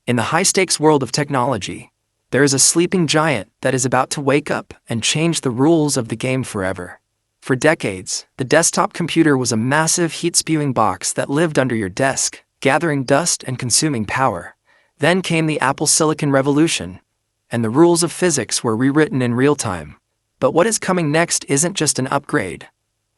In the high-stakes world of technology, there is a sleeping giant that is about to wake up and change the rules of the game forever. For decades, the desktop computer was a massive heat-spewing box that lived under your desk, gathering dust and consuming power. Then came the Apple Silicon Revolution, and the rules of physics were rewritten in real time. But what is coming next isn't just an upgrade.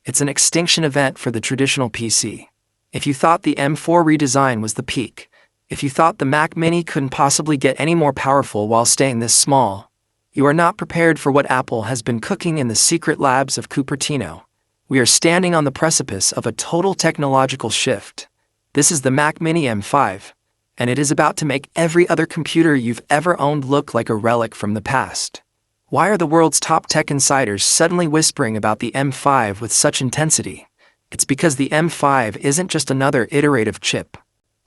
It's an extinction event for the traditional PC. If you thought the M4 redesign was the peak, if you thought the Mac Mini couldn't possibly get any more powerful while staying this small, you are not prepared for what Apple has been cooking in the secret labs of Cupertino. We are standing on the precipice of a total technological shift. This is the Mac Mini M5, and it is about to make every other computer you've ever owned look like a relic from the past. Why are the world's top tech insiders suddenly whispering about the M5 with such intensity? It's because the M5 isn't just another iterative chip.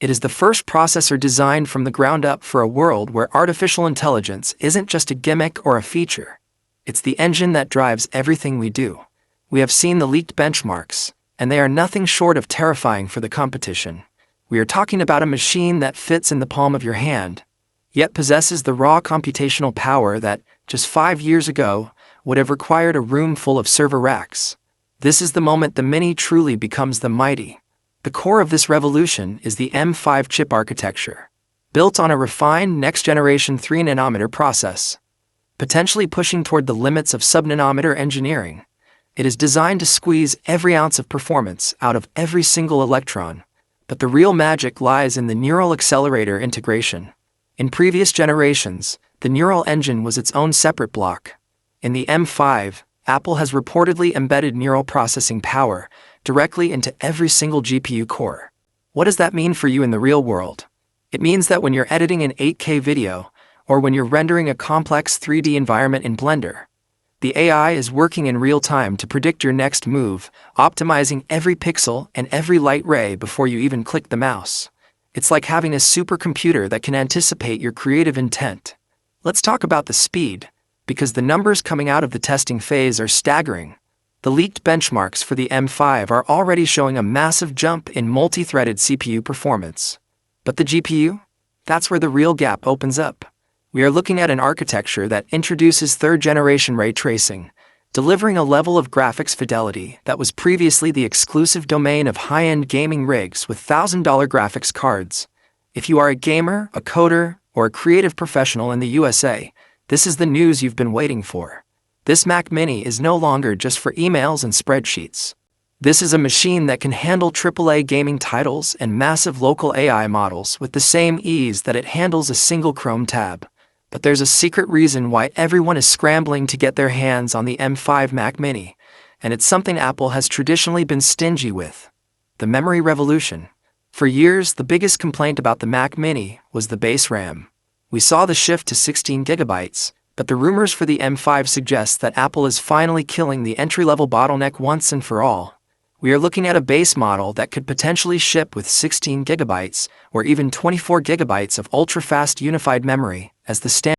It is the first processor designed from the ground up for a world where artificial intelligence isn't just a gimmick or a feature. It's the engine that drives everything we do. We have seen the leaked benchmarks, and they are nothing short of terrifying for the competition. We are talking about a machine that fits in the palm of your hand, yet possesses the raw computational power that, just 5 years ago, would have required a room full of server racks. This is the moment the Mini truly becomes the mighty. The core of this revolution is the M5 chip architecture, built on a refined next-generation 3nm process, potentially pushing toward the limits of sub-nanometer engineering. It is designed to squeeze every ounce of performance out of every single electron, but the real magic lies in the neural accelerator integration. In previous generations, the neural engine was its own separate block. In the M5, Apple has reportedly embedded neural processing power directly into every single GPU core. What does that mean for you in the real world? It means that when you're editing an 8K video, or when you're rendering a complex 3D environment in Blender, the AI is working in real time to predict your next move, optimizing every pixel and every light ray before you even click the mouse. It's like having a supercomputer that can anticipate your creative intent. Let's talk about the speed, because the numbers coming out of the testing phase are staggering. The leaked benchmarks for the M5 are already showing a massive jump in multi-threaded CPU performance. But the GPU? That's where the real gap opens up. We are looking at an architecture that introduces third-generation ray tracing, delivering a level of graphics fidelity that was previously the exclusive domain of high-end gaming rigs with $1,000 graphics cards. If you are a gamer, a coder, or a creative professional in the USA, this is the news you've been waiting for. This Mac Mini is no longer just for emails and spreadsheets. This is a machine that can handle AAA gaming titles and massive local AI models with the same ease that it handles a single Chrome tab. But there's a secret reason why everyone is scrambling to get their hands on the M5 Mac Mini, and it's something Apple has traditionally been stingy with: the memory revolution. For years, the biggest complaint about the Mac Mini was the base RAM. We saw the shift to 16 gigabytes, but the rumors for the M5 suggest that Apple is finally killing the entry-level bottleneck once and for all. We are looking at a base model that could potentially ship with 16 gigabytes or even 24 gigabytes of ultra-fast unified memory as the standard.